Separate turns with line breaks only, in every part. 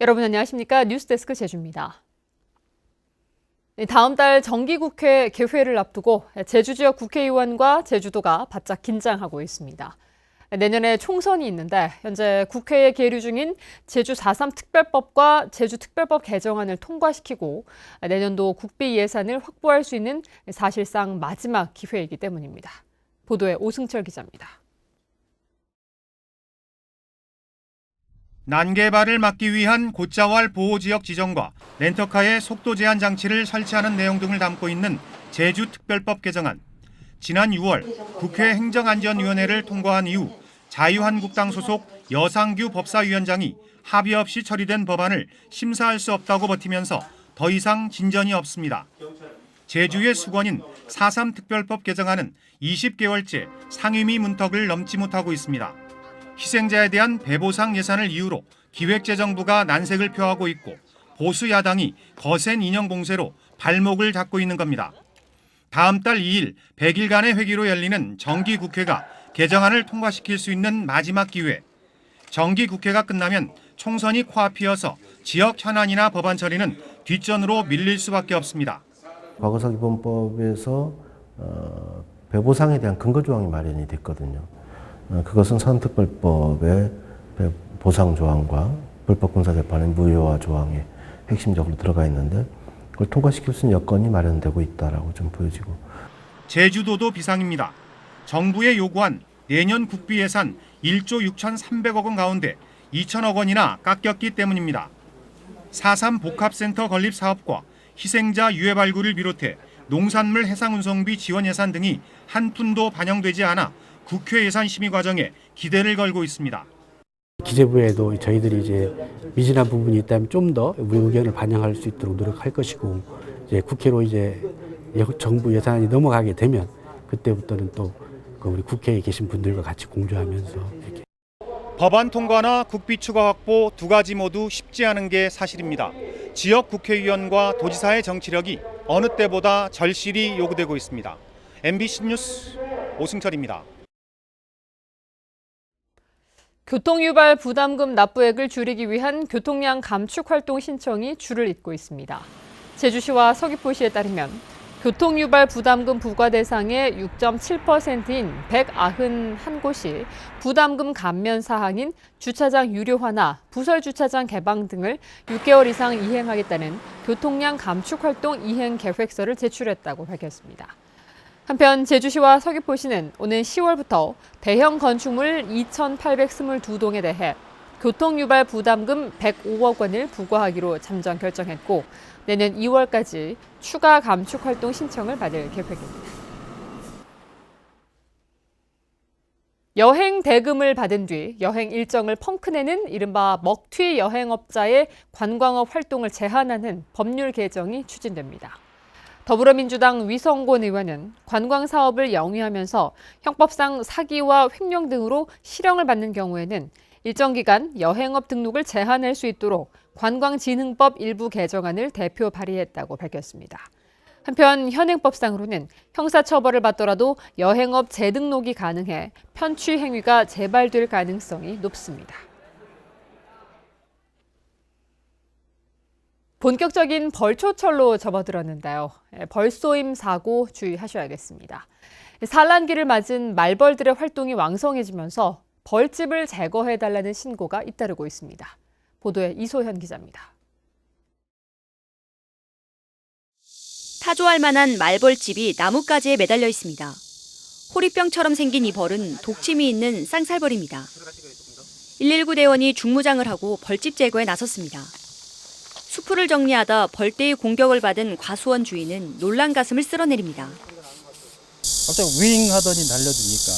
여러분 안녕하십니까? 뉴스데스크 제주입니다. 다음 달 정기국회 개회를 앞두고 제주 지역 국회의원과 제주도가 바짝 긴장하고 있습니다. 내년에 총선이 있는데 현재 국회에 계류 중인 제주 4.3 특별법과 제주특별법 개정안을 통과시키고 내년도 국비 예산을 확보할 수 있는 사실상 마지막 기회이기 때문입니다. 보도에 오승철 기자입니다.
난개발을 막기 위한 곶자왈 보호지역 지정과 렌터카의 속도 제한 장치를 설치하는 내용 등을 담고 있는 제주특별법 개정안. 지난 6월 국회 행정안전위원회를 통과한 이후 자유한국당 소속 여상규 법사위원장이 합의 없이 처리된 법안을 심사할 수 없다고 버티면서 더 이상 진전이 없습니다. 제주의 수건인 4.3 특별법 개정안은 20개월째 상임위 문턱을 넘지 못하고 있습니다. 희생자에 대한 배보상 예산을 이유로 기획재정부가 난색을 표하고 있고 보수 야당이 거센 인형 공세로 발목을 잡고 있는 겁니다. 다음 달 2일 100일간의 회기로 열리는 정기국회가 개정안을 통과시킬 수 있는 마지막 기회. 정기국회가 끝나면 총선이 코앞이어서 지역 현안이나 법안 처리는 뒷전으로 밀릴 수밖에 없습니다.
과거사기범법에서 배보상에 대한 근거 조항이 마련이 됐거든요. 그것은 선특별법의 보상 조항과 불법군사재판의 무효화 조항에 핵심적으로 들어가 있는데 그걸 통과시킬 수 있는 여건이 마련되고 있다라고 좀 보여지고.
제주도도 비상입니다. 정부에 요구한 내년 국비 예산 1조 6,300억 원 가운데 2천억 원이나 깎였기 때문입니다. 4.3 복합센터 건립 사업과 희생자 유해 발굴을 비롯해 농산물 해상운송비 지원 예산 등이 한 푼도 반영되지 않아 국회 예산 심의 과정에 기대를 걸고 있습니다.
기재부에도 저희들이 이제 미진한 부분이 있다면 좀 더 우리 의견을 반영할 수 있도록 노력할 것이고, 이제 국회로 이제 정부 예산이 넘어가게 되면 그때부터는 또 우리 국회에 계신 분들과 같이 공조하면서 이렇게.
법안 통과나 국비 추가 확보 두 가지 모두 쉽지 않은 게 사실입니다. 지역 국회의원과 도지사의 정치력이 어느 때보다 절실히 요구되고 있습니다. MBC 뉴스 오승철입니다.
교통유발 부담금 납부액을 줄이기 위한 교통량 감축 활동 신청이 줄을 잇고 있습니다. 제주시와 서귀포시에 따르면 교통유발 부담금 부과 대상의 6.7%인 191곳이 부담금 감면 사항인 주차장 유료화나 부설 주차장 개방 등을 6개월 이상 이행하겠다는 교통량 감축 활동 이행 계획서를 제출했다고 밝혔습니다. 한편 제주시와 서귀포시는 오는 10월부터 대형 건축물 2,822동에 대해 교통유발 부담금 105억 원을 부과하기로 잠정 결정했고 내년 2월까지 추가 감축 활동 신청을 받을 계획입니다. 여행 대금을 받은 뒤 여행 일정을 펑크내는 이른바 먹튀 여행업자의 관광업 활동을 제한하는 법률 개정이 추진됩니다. 더불어민주당 위성곤 의원은 관광사업을 영위하면서 형법상 사기와 횡령 등으로 실형을 받는 경우에는 일정 기간 여행업 등록을 제한할 수 있도록 관광진흥법 일부 개정안을 대표 발의했다고 밝혔습니다. 한편 현행법상으로는 형사처벌을 받더라도 여행업 재등록이 가능해 편취 행위가 재발될 가능성이 높습니다. 본격적인 벌초철로 접어들었는데요. 벌쏘임 사고 주의하셔야겠습니다. 산란기를 맞은 말벌들의 활동이 왕성해지면서 벌집을 제거해달라는 신고가 잇따르고 있습니다. 보도에 이소현 기자입니다.
타조할 만한 말벌집이 나뭇가지에 매달려 있습니다. 호리병처럼 생긴 이 벌은 독침이 있는 쌍살벌입니다. 119 대원이 중무장을 하고 벌집 제거에 나섰습니다. 수풀을 정리하다 벌떼의 공격을 받은 과수원 주인은 놀란 가슴을 쓸어내립니다.
갑자기 윙 하더니 날려드니까.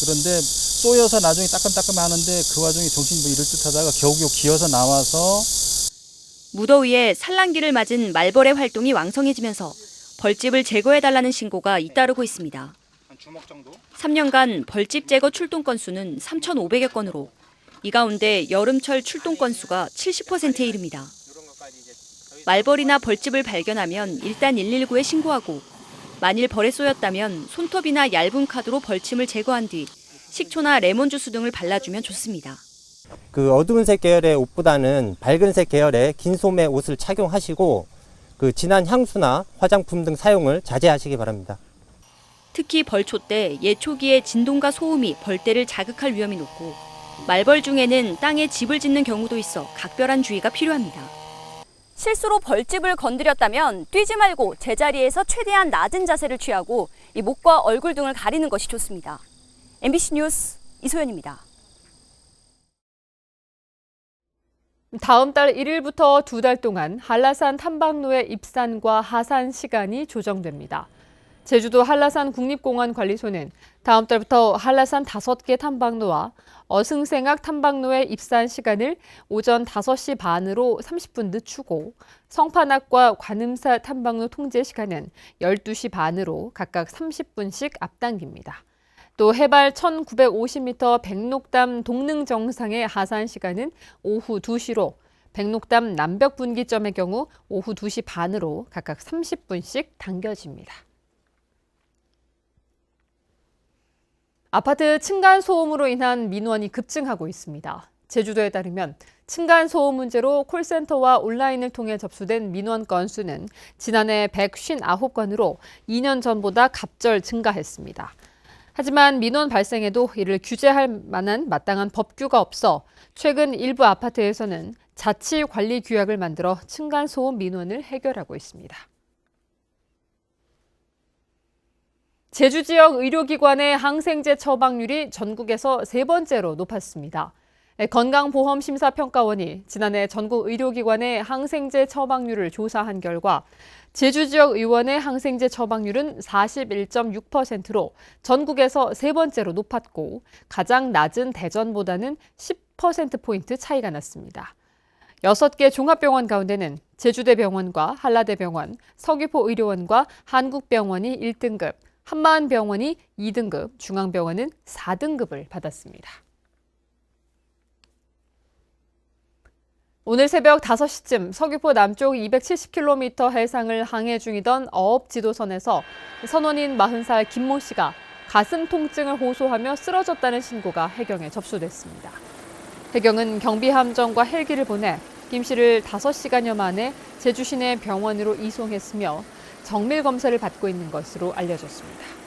그런데 쏘여서 나중에 따끔따끔 하는데 그 와중에 정신이 이럴 듯 하다가 겨우겨우 기어서 나와서.
무더위에 산란기를 맞은 말벌의 활동이 왕성해지면서 벌집을 제거해달라는 신고가 잇따르고 있습니다.
한 주먹 정도?
3년간 벌집 제거 출동 건수는 3,500여 건으로 이 가운데 여름철 출동 건수가 70%에 이릅니다. 말벌이나 벌집을 발견하면 일단 119에 신고하고 만일 벌에 쏘였다면 손톱이나 얇은 카드로 벌침을 제거한 뒤 식초나 레몬주스 등을 발라주면 좋습니다.
그 어두운색 계열의 옷보다는 밝은색 계열의 긴 소매 옷을 착용하시고 그 진한 향수나 화장품 등 사용을 자제하시기 바랍니다.
특히 벌초 때 예초기의 진동과 소음이 벌떼를 자극할 위험이 높고 말벌 중에는 땅에 집을 짓는 경우도 있어 각별한 주의가 필요합니다.
실수로 벌집을 건드렸다면 뛰지 말고 제자리에서 최대한 낮은 자세를 취하고 이 목과 얼굴 등을 가리는 것이 좋습니다. MBC 뉴스 이소연입니다.
다음 달 1일부터 2달 동안 한라산 탐방로의 입산과 하산 시간이 조정됩니다. 제주도 한라산 국립공원 관리소는 다음 달부터 한라산 5개 탐방로와 어승생악 탐방로의 입산 시간을 오전 5시 반으로 30분 늦추고 성판악과 관음사 탐방로 통제 시간은 12시 반으로 각각 30분씩 앞당깁니다. 또 해발 1950m 백록담 동릉 정상의 하산 시간은 오후 2시로 백록담 남벽 분기점의 경우 오후 2시 반으로 각각 30분씩 당겨집니다. 아파트 층간소음으로 인한 민원이 급증하고 있습니다. 제주도에 따르면 층간소음 문제로 콜센터와 온라인을 통해 접수된 민원 건수는 지난해 159건으로 2년 전보다 갑절 증가했습니다. 하지만 민원 발생에도 이를 규제할 만한 마땅한 법규가 없어 최근 일부 아파트에서는 자치관리 규약을 만들어 층간소음 민원을 해결하고 있습니다. 제주 지역 의료기관의 항생제 처방률이 전국에서 3번째로 높았습니다. 건강보험심사평가원이 지난해 전국 의료기관의 항생제 처방률을 조사한 결과 제주 지역 의원의 항생제 처방률은 41.6%로 전국에서 3번째로 높았고 가장 낮은 대전보다는 10%포인트 차이가 났습니다. 6개 종합병원 가운데는 제주대병원과 한라대병원, 서귀포의료원과 한국병원이 1등급, 한마은병원이 2등급, 중앙병원은 4등급을 받았습니다. 오늘 새벽 5시쯤 서귀포 남쪽 270km 해상을 항해 중이던 어업지도선에서 선원인 40살 김모 씨가 가슴 통증을 호소하며 쓰러졌다는 신고가 해경에 접수됐습니다. 해경은 경비함정과 헬기를 보내 김 씨를 5시간여 만에 제주 시내 병원으로 이송했으며 정밀 검사를 받고 있는 것으로 알려졌습니다.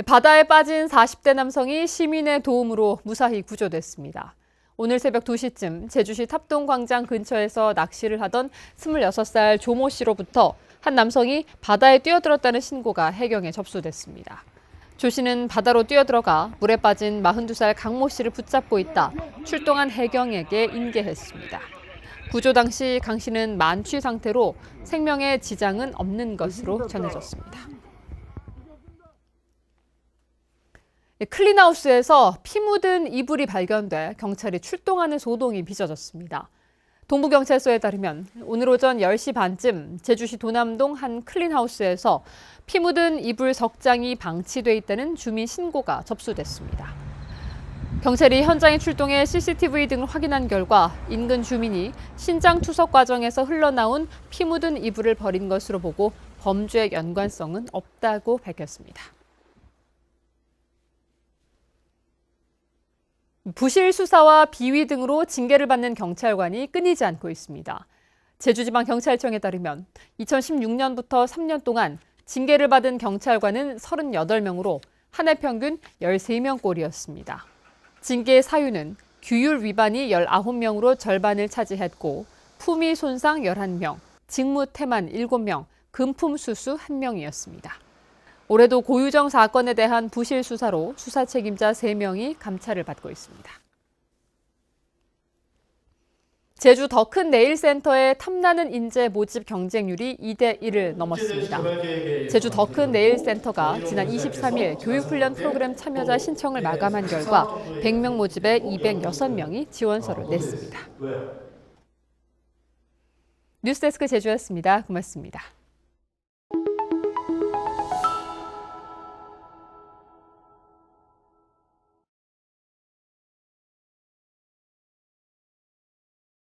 바다에 빠진 40대 남성이 시민의 도움으로 무사히 구조됐습니다. 오늘 새벽 2시쯤 제주시 탑동광장 근처에서 낚시를 하던 26살 조모 씨로부터 한 남성이 바다에 뛰어들었다는 신고가 해경에 접수됐습니다. 조 씨는 바다로 뛰어들어가 물에 빠진 42살 강모 씨를 붙잡고 있다 출동한 해경에게 인계했습니다. 구조 당시 강 씨는 만취 상태로 생명에 지장은 없는 것으로 전해졌습니다. 클린하우스에서 피 묻은 이불이 발견돼 경찰이 출동하는 소동이 빚어졌습니다. 동부경찰서에 따르면 오늘 오전 10시 반쯤 제주시 도남동 한 클린하우스에서 피 묻은 이불 석 장이 방치돼 있다는 주민 신고가 접수됐습니다. 경찰이 현장에 출동해 CCTV 등을 확인한 결과 인근 주민이 신장 투석 과정에서 흘러나온 피 묻은 이불을 버린 것으로 보고 범죄의 연관성은 없다고 밝혔습니다. 부실 수사와 비위 등으로 징계를 받는 경찰관이 끊이지 않고 있습니다. 제주지방경찰청에 따르면 2016년부터 3년 동안 징계를 받은 경찰관은 38명으로 한 해 평균 13명꼴이었습니다. 징계 사유는 규율 위반이 19명으로 절반을 차지했고 품위 손상 11명, 직무 태만 7명, 금품 수수 1명이었습니다. 올해도 고유정 사건에 대한 부실 수사로 수사 책임자 3명이 감찰을 받고 있습니다. 제주 더 큰 네일센터의 탐나는 인재 모집 경쟁률이 2대1을 넘었습니다. 제주 더 큰 네일센터가 지난 23일 교육훈련 프로그램 참여자 신청을 마감한 결과 100명 모집에 206명이 지원서를 냈습니다. 뉴스데스크 제주였습니다. 고맙습니다.